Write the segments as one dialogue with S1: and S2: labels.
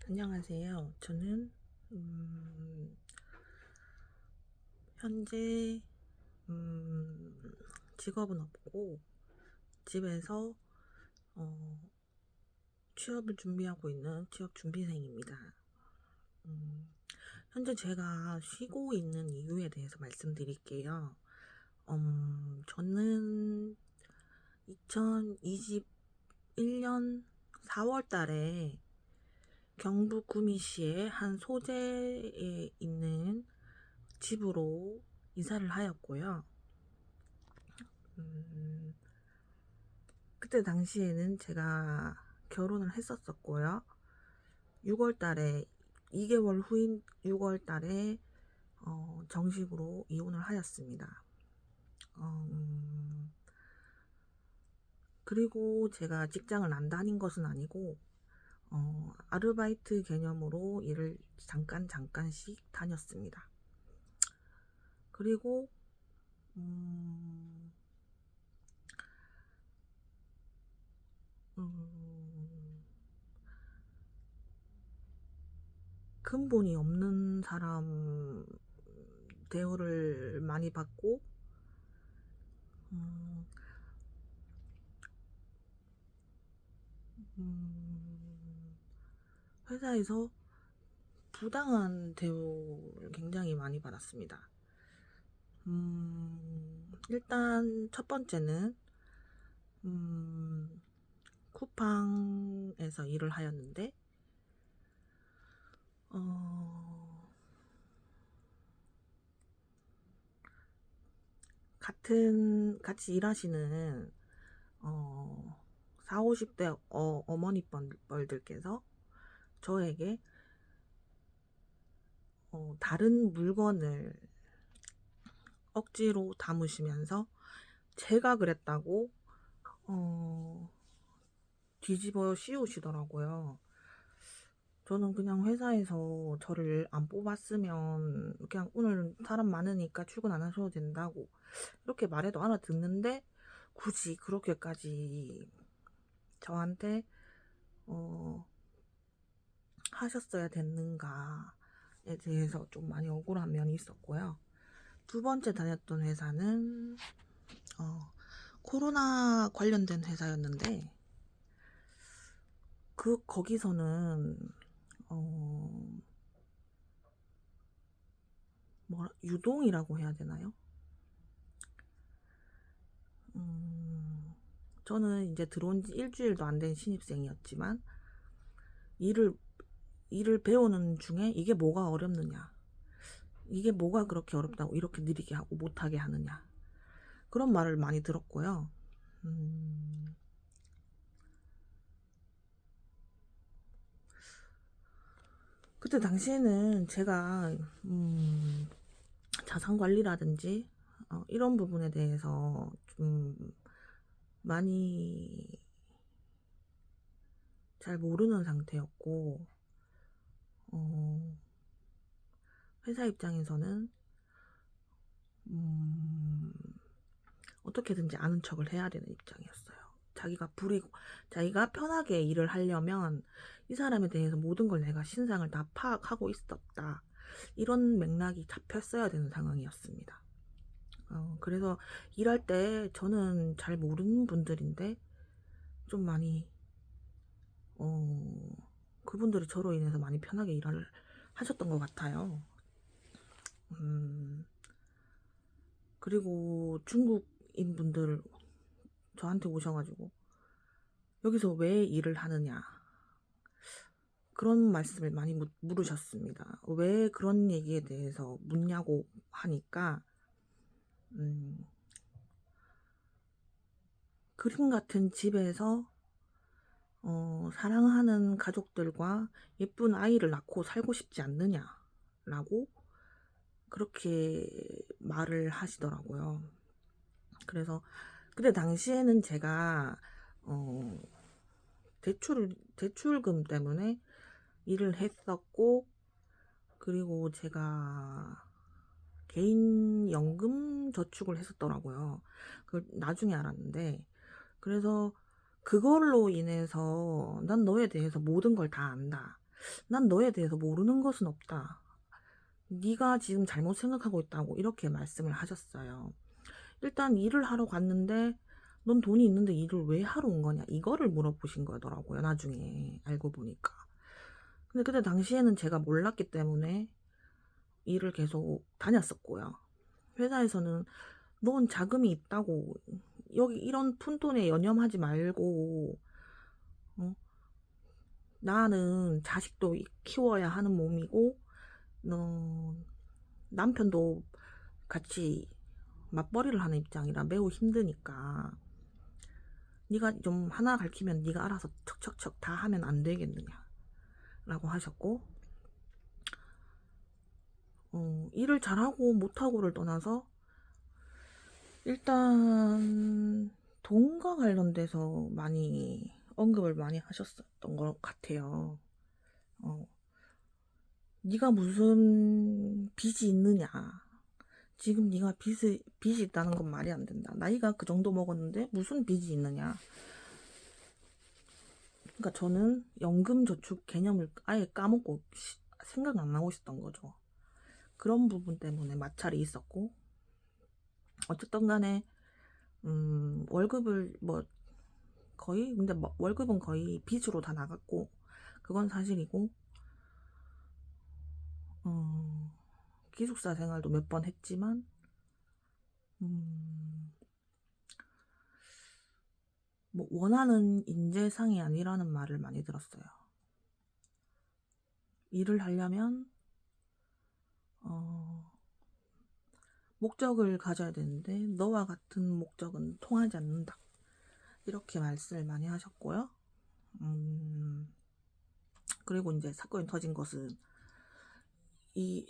S1: 안녕하세요. 저는 현재 직업은 없고 집에서 어, 취업을 준비하고 있는 취업 준비생입니다. 음, 현재 제가 쉬고 있는 이유에 대해서 말씀드릴게요. 저는 2021년 4월 달에 경북 구미시의 한 소재에 있는 집으로 이사를 하였고요. 음, 그때 당시에는 제가 결혼을 했었었고요. 6월 달에, 2개월 후인 6월 달에 정식으로 이혼을 하였습니다. 그리고 제가 직장을 안 다닌 것은 아니고, 아르바이트 개념으로 일을 잠깐씩 다녔습니다. 그리고, 음, 음, 근본이 없는 사람 대우를 많이 받고, 음, 음, 회사에서 부당한 대우를 굉장히 많이 받았습니다. 일단 첫 번째는 음, 쿠팡에서 일을 하였는데 어, 같이 일하시는 4, 50대 어머니뻘들께서 저에게 다른 물건을 억지로 담으시면서 제가 그랬다고 어, 뒤집어 씌우시더라고요. 저는 그냥 회사에서 저를 안 뽑았으면 그냥 오늘 사람 많으니까 출근 안 하셔도 된다고 이렇게 말해도 알아듣는데 굳이 그렇게까지 저한테 어, 하셨어야 됐는가에 대해서 좀 많이 억울한 면이 있었고요. 두 번째 다녔던 회사는 코로나 관련된 회사였는데 거기서는 어, 유동이라고 해야 되나요? 음, 저는 이제 들어온 지 일주일도 안 된 신입생이었지만 일을 배우는 중에 이게 뭐가 어렵느냐, 이게 뭐가 그렇게 어렵다고 이렇게 느리게 하고 못하게 하느냐, 그런 말을 많이 들었고요. 음, 그때 당시에는 제가 자산 관리라든지 이런 부분에 대해서 좀 많이 잘 모르는 상태였고 어, 회사 입장에서는 음, 어떻게든지 아는 척을 해야 되는 입장이었어요. 자기가 편하게 일을 하려면 이 사람에 대해서 모든 걸 내가 신상을 다 파악하고 있었다. 이런 맥락이 잡혔어야 되는 상황이었습니다. 그래서 일할 때 저는 잘 모르는 분들인데 좀 많이, 어, 그분들이 저로 인해서 많이 편하게 일을 하셨던 것 같아요. 음, 그리고 중국인 분들 저한테 오셔가지고 여기서 왜 일을 하느냐 그런 말씀을 많이 물으셨습니다. 왜 그런 얘기에 대해서 묻냐고 하니까 음, 그림 같은 집에서 사랑하는 가족들과 예쁜 아이를 낳고 살고 싶지 않느냐라고 그렇게 말을 하시더라고요. 그래서 그때 당시에는 제가 어, 대출금 때문에 일을 했었고 그리고 제가 개인 연금 저축을 했었더라고요. 그걸 나중에 알았는데 그래서 그걸로 인해서 난 너에 대해서 모든 걸 다 안다. 난 너에 대해서 모르는 것은 없다. 네가 지금 잘못 생각하고 있다고 이렇게 말씀을 하셨어요. 일단 일을 하러 갔는데 넌 돈이 있는데 일을 왜 하러 온 거냐 이거를 물어보신 거더라고요. 나중에 알고 보니까. 근데 그때 당시에는 제가 몰랐기 때문에 일을 계속 다녔었고요. 회사에서는 넌 자금이 있다고 여기 이런 푼돈에 연연하지 말고 어? 나는 자식도 키워야 하는 몸이고 남편도 같이 맞벌이를 하는 입장이라 매우 힘드니까 네가 좀 하나 가르치면 네가 알아서 척척척 다 하면 안 되겠느냐 라고 하셨고, 일을 잘하고 못하고를 떠나서 일단 돈과 관련돼서 많이 언급을 많이 하셨었던 것 같아요. 네가 무슨 빚이 있느냐, 지금 네가 빚이 있다는 건 말이 안 된다. 나이가 그 정도 먹었는데 무슨 빚이 있느냐. 그러니까 저는 연금저축 개념을 아예 까먹고 생각 안 나고 있었던 거죠. 그런 부분 때문에 마찰이 있었고, 어쨌든 간에 월급을 뭐 거의 근데 뭐 월급은 거의 빚으로 다 나갔고 그건 사실이고, 기숙사 생활도 몇 번 했지만 뭐 원하는 인재상이 아니라는 말을 많이 들었어요. 일을 하려면 목적을 가져야 되는데 너와 같은 목적은 통하지 않는다. 이렇게 말씀을 많이 하셨고요. 그리고 이제 사건이 터진 것은 이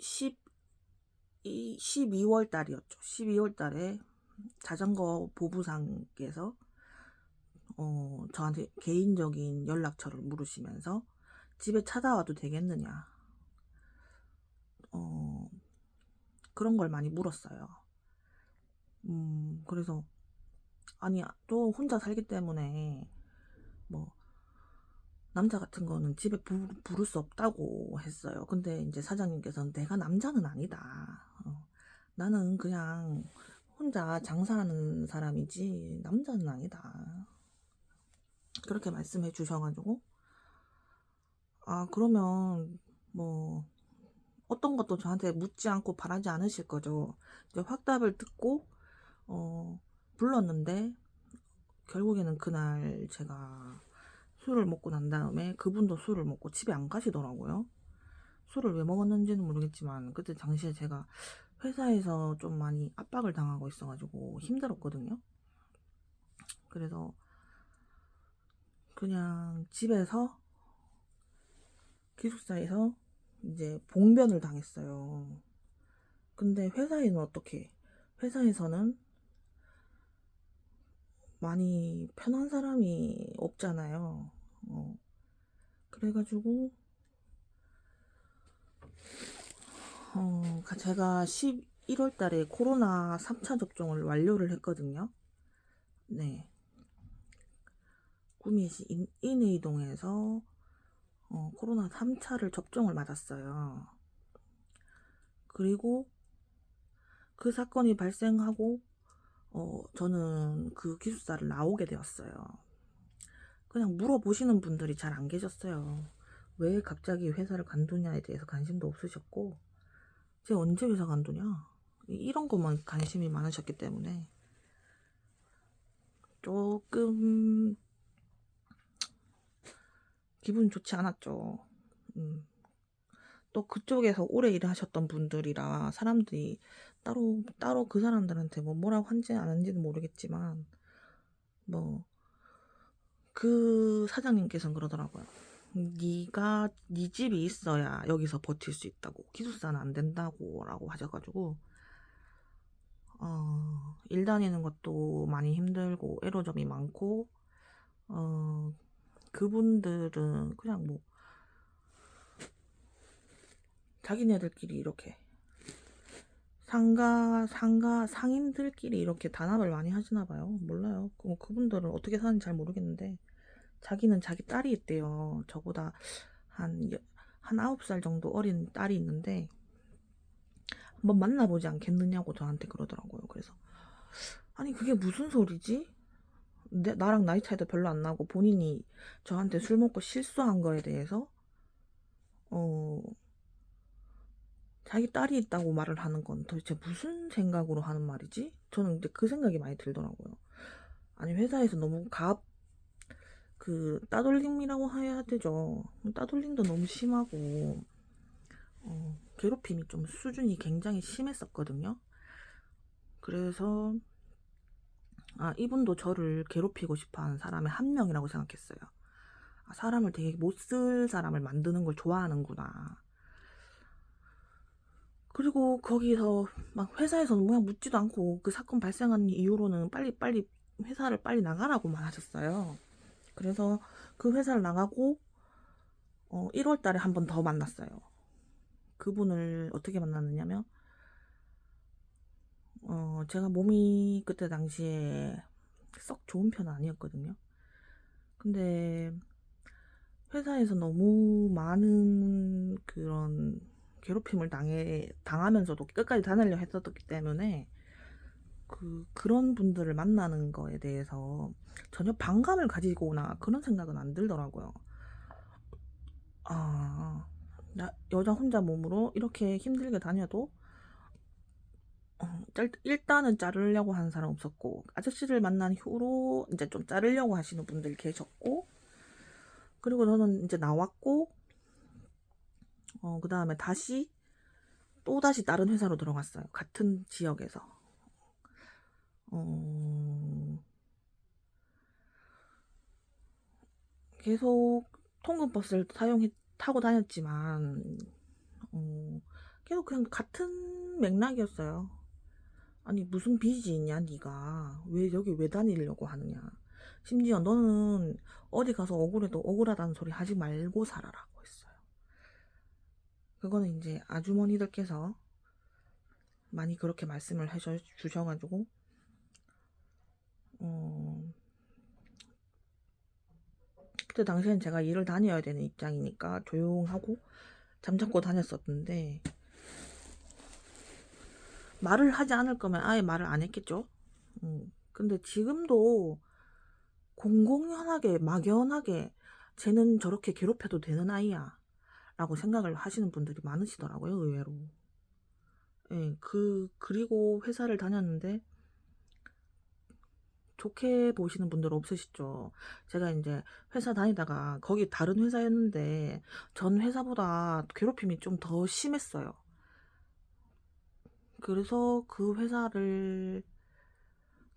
S1: 12월 달이었죠. 12월 달에 자전거 보부상께서 저한테 개인적인 연락처를 물으시면서 집에 찾아와도 되겠느냐, 그런 걸 많이 물었어요. 그래서 아니 또 혼자 살기 때문에 뭐 남자 같은 거는 집에 부를 수 없다고 했어요. 근데 이제 사장님께서는 내가 남자는 아니다. 나는 그냥 혼자 장사하는 사람이지 남자는 아니다. 그렇게 말씀해 주셔가지고, 아 그러면 뭐 어떤 것도 저한테 묻지 않고 바라지 않으실 거죠. 이제 확답을 듣고 불렀는데 결국에는 그날 제가 술을 먹고 난 다음에 그분도 술을 먹고 집에 안 가시더라고요. 술을 왜 먹었는지는 모르겠지만 그때 당시에 제가 회사에서 좀 많이 압박을 당하고 있어가지고 힘들었거든요. 그래서 그냥 집에서 기숙사에서 이제 봉변을 당했어요. 근데 회사에는 어떻게? 회사에서는 많이 편한 사람이 없잖아요. 그래가지고 제가 11월 달에 코로나 3차 접종을 완료를 했거든요. 네. 구미시 인의동에서 코로나 3차를 접종을 맞았어요. 그리고 그 사건이 발생하고 저는 그 기숙사를 나오게 되었어요. 그냥 물어보시는 분들이 잘 안 계셨어요. 왜 갑자기 회사를 관두냐에 대해서 관심도 없으셨고, 제가 언제 회사 관두냐 이런 것만 관심이 많으셨기 때문에 조금 기분 좋지 않았죠. 또 그쪽에서 오래 일하셨던 분들이라 사람들이 따로 그 사람들한테 뭐라고 한지 안 한지는 모르겠지만 뭐 그 사장님께서는 그러더라고요. 네가 네 집이 있어야 여기서 버틸 수 있다고, 기숙사는 안 된다고 라고 하셔가지고 일 다니는 것도 많이 힘들고 애로점이 많고, 그분들은 그냥 뭐 자기네들끼리 이렇게 상인들끼리 이렇게 단합을 많이 하시나 봐요. 몰라요. 그분들은 어떻게 사는지 잘 모르겠는데 자기는 자기 딸이 있대요. 저보다 한 한 9살 정도 어린 딸이 있는데 한번 만나보지 않겠느냐고 저한테 그러더라고요. 그래서 아니 그게 무슨 소리지? 나랑 나이 차이도 별로 안 나고 본인이 저한테 술 먹고 실수한 거에 대해서 어 자기 딸이 있다고 말을 하는 건 도대체 무슨 생각으로 하는 말이지? 저는 이제 그 생각이 많이 들더라고요. 아니 회사에서 너무 따돌림이라고 해야 되죠. 따돌림도 너무 심하고 괴롭힘이 좀 수준이 굉장히 심했었거든요. 그래서 이분도 저를 괴롭히고 싶어하는 사람의 한 명이라고 생각했어요. 사람을 되게 못 쓸 사람을 만드는 걸 좋아하는구나. 그리고 거기서 막 회사에서는 그냥 묻지도 않고 그 사건 발생한 이후로는 빨리 회사를 빨리 나가라고만 하셨어요. 그래서 그 회사를 나가고 1월 달에 한 번 더 만났어요. 그분을 어떻게 만났느냐면 제가 몸이 그때 당시에 썩 좋은 편은 아니었거든요. 근데 회사에서 너무 많은 그런 괴롭힘을 당하면서도 끝까지 다니려 했었기 때문에 그런 분들을 만나는 거에 대해서 전혀 반감을 가지거나 그런 생각은 안 들더라고요. 여자 혼자 몸으로 이렇게 힘들게 다녀도 일단은 자르려고 하는 사람 없었고, 아저씨를 만난 후로 이제 좀 자르려고 하시는 분들 계셨고, 그리고 저는 이제 나왔고, 그 다음에 또다시 다른 회사로 들어갔어요. 같은 지역에서. 계속 통근버스를 타고 다녔지만, 계속 그냥 같은 맥락이었어요. 아니 무슨 빚이 있냐 네가 왜 다니려고 하느냐. 심지어 너는 어디 가서 억울해도 억울하다는 소리 하지 말고 살아라고 했어요. 그거는 이제 아주머니들께서 많이 그렇게 말씀을 해주셔가지고 그때 당시엔 제가 일을 다녀야 되는 입장이니까 조용하고 잠자코 다녔었는데, 말을 하지 않을 거면 아예 말을 안 했겠죠. 근데 지금도 공공연하게 막연하게 쟤는 저렇게 괴롭혀도 되는 아이야 라고 생각을 하시는 분들이 많으시더라고요, 의외로. 예, 그리고 회사를 다녔는데 좋게 보시는 분들 없으시죠. 제가 이제 회사 다니다가 거기 다른 회사였는데 전 회사보다 괴롭힘이 좀 더 심했어요. 그래서 그 회사를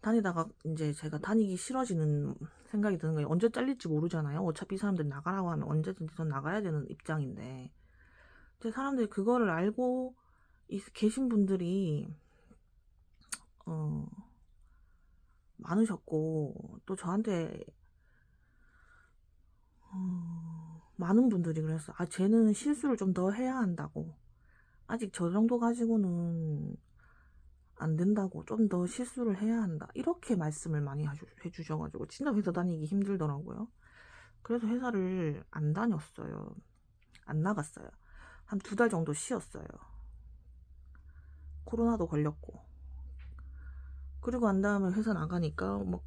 S1: 다니다가 이제 제가 다니기 싫어지는 생각이 드는 거예요. 언제 잘릴지 모르잖아요. 어차피 이 사람들 나가라고 하면 언제든지 전 나가야 되는 입장인데, 근데 사람들이 그거를 알고 계신 분들이 많으셨고, 또 저한테 많은 분들이 그랬어요. 쟤는 실수를 좀 더 해야 한다고. 아직 저 정도 가지고는 안 된다고. 좀 더 실수를 해야 한다. 이렇게 말씀을 많이 해주셔가지고 진짜 회사 다니기 힘들더라고요. 그래서 회사를 안 다녔어요. 안 나갔어요. 한 2달 정도 쉬었어요. 코로나도 걸렸고. 그리고 난 다음에 회사 나가니까 막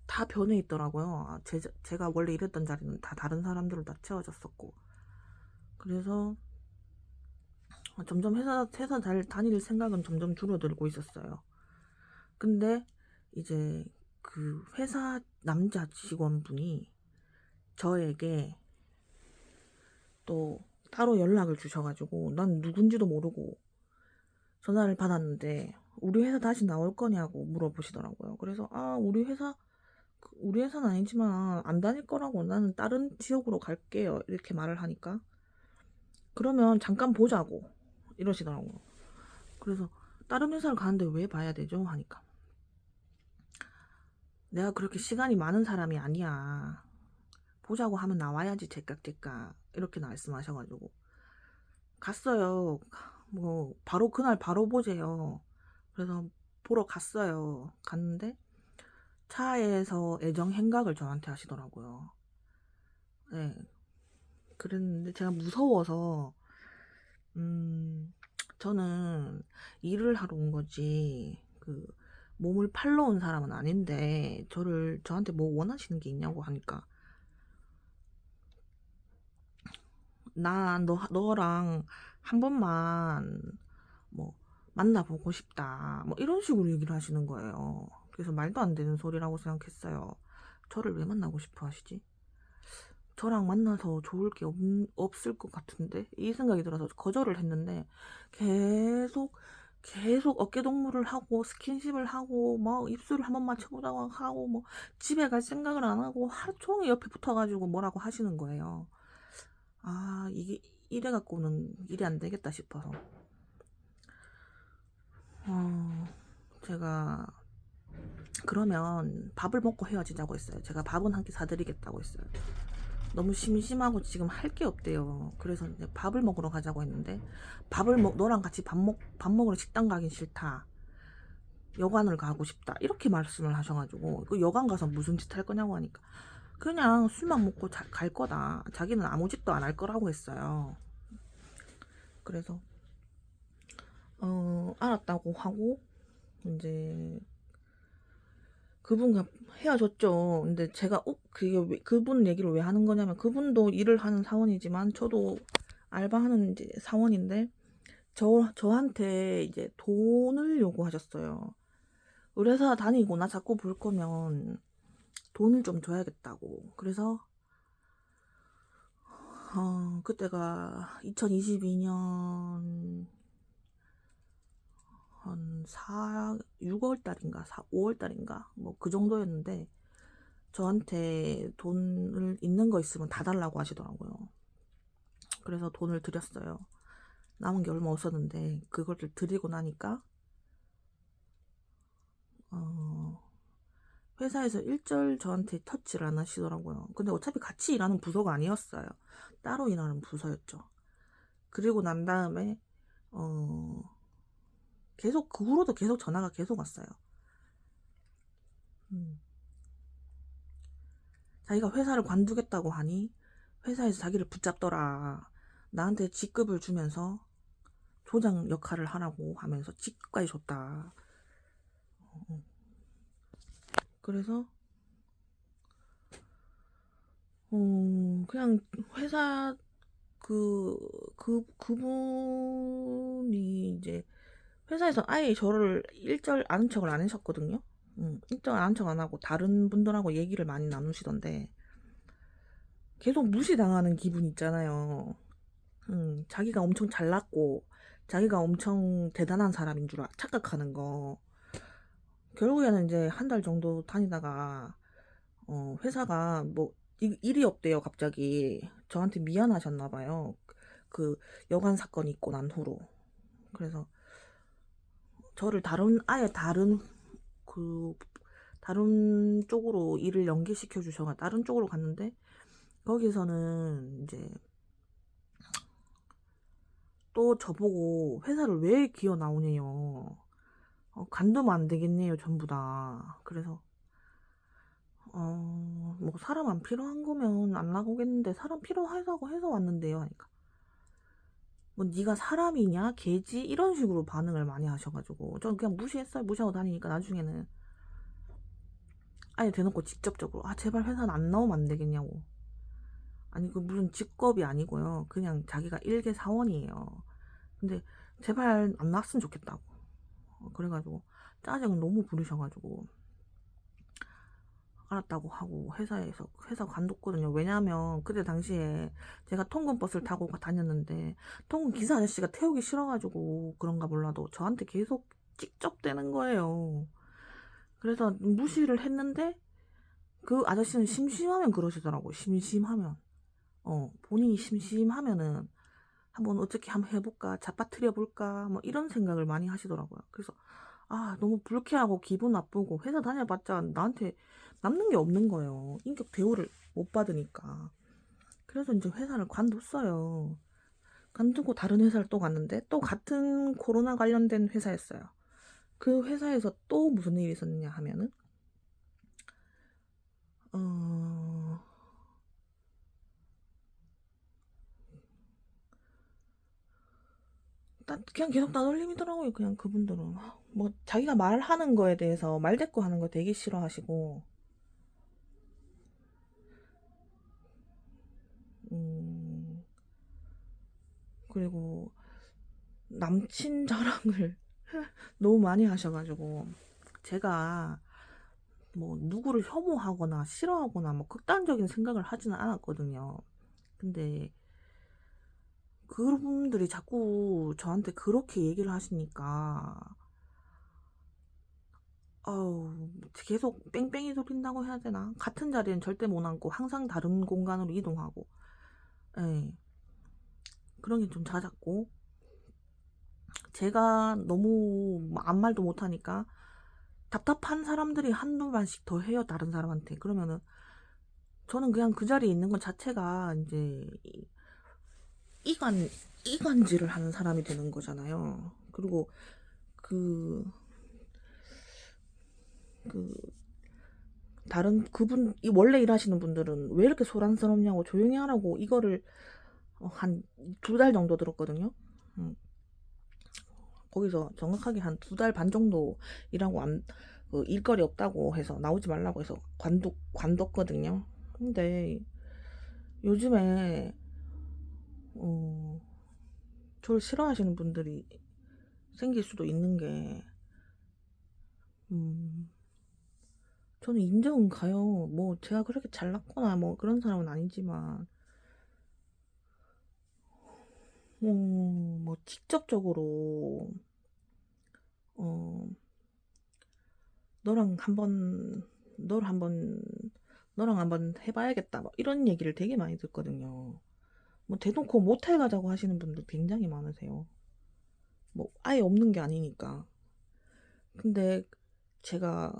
S1: 다 변해 있더라고요. 제가 원래 일했던 자리는 다 다른 사람들로 다 채워졌었고. 그래서 점점 회사 잘 다닐 생각은 점점 줄어들고 있었어요. 근데 이제 그 회사 남자 직원분이 저에게 또 따로 연락을 주셔가지고, 난 누군지도 모르고 전화를 받았는데 우리 회사 다시 나올 거냐고 물어보시더라고요. 그래서 우리 회사는 아니지만 안 다닐 거라고, 나는 다른 지역으로 갈게요 이렇게 말을 하니까, 그러면 잠깐 보자고 이러시더라고요. 그래서 다른 회사를 가는데 왜 봐야 되죠 하니까, 내가 그렇게 시간이 많은 사람이 아니야. 보자고 하면 나와야지 제깍제깍 이렇게 말씀하셔가지고 갔어요. 뭐 바로 그날 바로 보재요. 그래서 보러 갔어요. 갔는데 차에서 애정 행각을 저한테 하시더라고요. 네. 그랬는데 제가 무서워서 저는 일을 하러 온 거지 그 몸을 팔러 온 사람은 아닌데 저한테 뭐 원하시는 게 있냐고 하니까 너랑 한 번만 뭐 만나보고 싶다 뭐 이런 식으로 얘기를 하시는 거예요. 그래서 말도 안 되는 소리라고 생각했어요. 저를 왜 만나고 싶어 하시지? 저랑 만나서 좋을 게 없을 것 같은데 이 생각이 들어서 거절을 했는데 계속 어깨동무를 하고 스킨십을 하고 막 입술을 한번 맞춰보자고 하고 뭐 집에 갈 생각을 안 하고 하루 종일 옆에 붙어가지고 뭐라고 하시는 거예요. 아 이게 이래 갖고는 일이 안 되겠다 싶어서 제가 그러면 밥을 먹고 헤어지자고 했어요. 제가 밥은 한 끼 사드리겠다고 했어요. 너무 심심하고 지금 할 게 없대요. 그래서 이제 밥을 먹으러 가자고 했는데 너랑 같이 밥 먹으러 식당 가긴 싫다. 여관을 가고 싶다. 이렇게 말씀을 하셔가지고 그 여관 가서 무슨 짓 할 거냐고 하니까 그냥 술만 먹고 갈 거다. 자기는 아무 짓도 안 할 거라고 했어요. 그래서 알았다고 하고 이제 그분과 헤어졌죠. 근데 제가 그분 얘기를 왜 하는 거냐면 그분도 일을 하는 사원이지만 저도 알바하는 이제 사원인데 저한테 이제 돈을 요구하셨어요. 의뢰사 다니고 나 자꾸 볼 거면 돈을 좀 줘야겠다고. 그래서 그때가 2022년 한 6월 달인가 5월 달인가 뭐 그 정도였는데 저한테 돈을 있는 거 있으면 다 달라고 하시더라고요. 그래서 돈을 드렸어요. 남은 게 얼마 없었는데 그거를 드리고 나니까 회사에서 일절 저한테 터치를 안 하시더라고요. 근데 어차피 같이 일하는 부서가 아니었어요. 따로 일하는 부서였죠. 그리고 난 다음에 계속 그 후로도 계속 전화가 계속 왔어요. 자기가 회사를 관두겠다고 하니 회사에서 자기를 붙잡더라. 나한테 직급을 주면서 조장 역할을 하라고 하면서 직급까지 줬다. 그래서 그냥 회사 그분이 이제 회사에서 아예 저를 일절 아는 척을 안 하셨거든요. 일절 아는 척 안 하고 다른 분들하고 얘기를 많이 나누시던데 계속 무시당하는 기분 있잖아요. 자기가 엄청 잘났고 자기가 엄청 대단한 사람인 줄 착각하는 거. 결국에는 이제 한 달 정도 다니다가 회사가 뭐 일이 없대요. 갑자기 저한테 미안하셨나 봐요. 그 여관 사건이 있고 난 후로. 그래서 저를 아예 다른 쪽으로 일을 연계시켜 주셔가 다른 쪽으로 갔는데 거기서는 이제 또 저보고 회사를 왜 기어 나오네요. 관두면 안 되겠네요, 전부 다. 그래서 뭐 사람 안 필요한 거면 안 나오겠는데 사람 필요하다고 해서 왔는데요 하니까 뭐 네가 사람이냐 개지 이런 식으로 반응을 많이 하셔가지고 저는 그냥 무시했어요. 무시하고 다니니까 나중에는 아예 대놓고 직접적으로 제발 회사는 안 나오면 안 되겠냐고. 아니 그 무슨 직급이 아니고요. 그냥 자기가 일개 사원이에요. 근데 제발 안 나왔으면 좋겠다고. 그래가지고 짜증을 너무 부르셔가지고 알았다고 하고 회사 관뒀거든요. 왜냐면 그때 당시에 제가 통근 버스를 타고 다녔는데 통근 기사 아저씨가 태우기 싫어가지고 그런가 몰라도 저한테 계속 찍적대는 거예요. 그래서 무시를 했는데 그 아저씨는 심심하면 그러시더라고. 심심하면 본인이 심심하면은 한번 어떻게 한번 해볼까 잡아트려 볼까 뭐 이런 생각을 많이 하시더라고요. 그래서 너무 불쾌하고 기분 나쁘고 회사 다녀봤자 나한테 남는 게 없는 거예요. 인격 대우를 못 받으니까. 그래서 이제 회사를 관뒀어요. 관두고 다른 회사를 또 갔는데 또 같은 코로나 관련된 회사였어요. 그 회사에서 또 무슨 일이 있었느냐 하면은 그냥 계속 따돌림이더라고요. 그냥 그분들은 뭐 자기가 말하는 거에 대해서 말대꾸하는 거 되게 싫어하시고, 음 그리고 남친 자랑을 너무 많이 하셔가지고, 제가 뭐 누구를 혐오하거나 싫어하거나 뭐 극단적인 생각을 하지는 않았거든요. 근데 그분들이 자꾸 저한테 그렇게 얘기를 하시니까, 계속 뺑뺑이 돌린다고 해야 되나? 같은 자리엔 절대 못 앉고 항상 다른 공간으로 이동하고, 예, 그런 게 좀 잦았고, 제가 너무 아무 말도 못하니까 답답한 사람들이 한두 번씩 더 해요, 다른 사람한테. 그러면은 저는 그냥 그 자리에 있는 것 자체가 이제 이간 이간질을 하는 사람이 되는 거잖아요. 그리고 그 그 다른 그분 원래 일하시는 분들은 왜 이렇게 소란스럽냐고 조용히 하라고 이거를 한 2달 정도 들었거든요. 음, 거기서 정확하게 한 2달 반 정도 일하고 일거리 없다고 해서 나오지 말라고 해서 관뒀거든요. 근데 요즘에 저를 싫어하시는 분들이 생길 수도 있는 게, 음, 저는 인정은 가요. 뭐 제가 그렇게 잘났거나 뭐 그런 사람은 아니지만, 뭐 직접적으로 어 너랑 한번 너를 한번 너랑 한번 해봐야겠다 뭐 이런 얘기를 되게 많이 듣거든요. 뭐 대놓고 모텔 가자고 하시는 분들 굉장히 많으세요. 뭐 아예 없는 게 아니니까. 근데 제가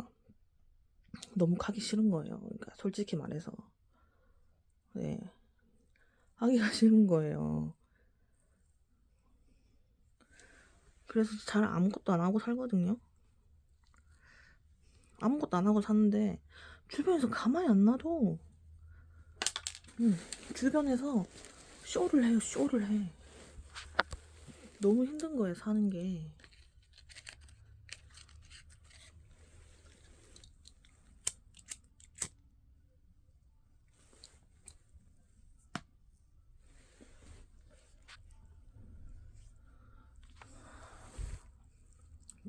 S1: 너무 가기 싫은 거예요. 그러니까 솔직히 말해서, 네, 하기가 싫은 거예요. 그래서 잘 아무것도 안 하고 살거든요. 아무것도 안 하고 사는데 주변에서 가만히 안 놔둬. 주변에서 쇼를 해요. 쇼를 해. 너무 힘든 거예요, 사는 게.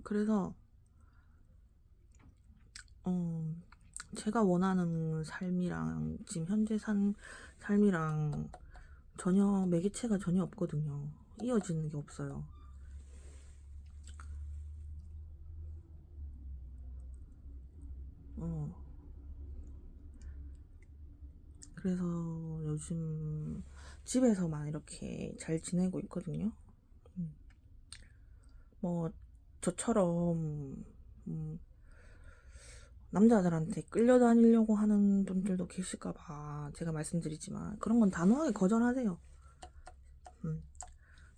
S1: 그래서 제가 원하는 삶이랑 지금 현재 산 삶이랑 전혀 매개체가 전혀 없거든요. 이어지는 게 없어요. 어, 그래서 요즘 집에서만 이렇게 잘 지내고 있거든요. 뭐 저처럼 남자들한테 끌려다니려고 하는 분들도 계실까봐 제가 말씀드리지만, 그런 건 단호하게 거절하세요.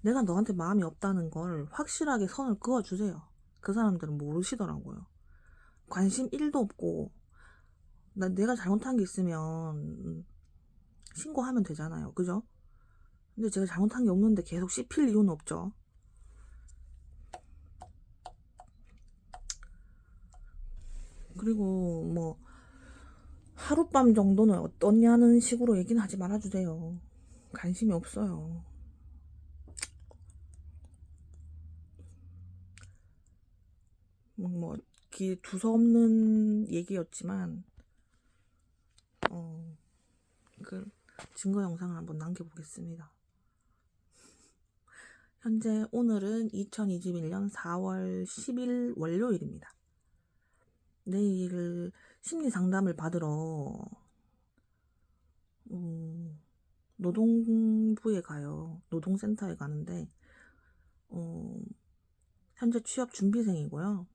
S1: 내가 너한테 마음이 없다는 걸 확실하게 선을 그어주세요. 그 사람들은 모르시더라고요. 관심 1도 없고, 내가 잘못한 게 있으면 신고하면 되잖아요. 그죠? 근데 제가 잘못한 게 없는데 계속 씹힐 이유는 없죠. 그리고 뭐 하룻밤 정도는 어떠냐는 식으로 얘기는 하지 말아주세요. 관심이 없어요. 뭐 두서없는 얘기였지만, 그 증거 영상을 한번 남겨보겠습니다. 현재 오늘은 2021년 4월 10일 월요일입니다. 내일 심리 상담을 받으러 노동부에 가요. 노동센터에 가는데, 현재 취업 준비생이고요.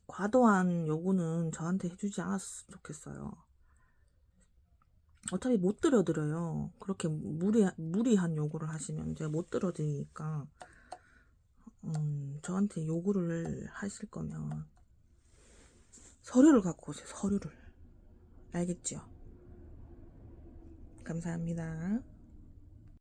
S1: 과도한 요구는 저한테 해주지 않았으면 좋겠어요. 어차피 못 들어드려요. 그렇게 무리한 요구를 하시면 제가 못 들어드리니까, 저한테 요구를 하실 거면 서류를 갖고 오세요. 서류를. 알겠죠? 감사합니다.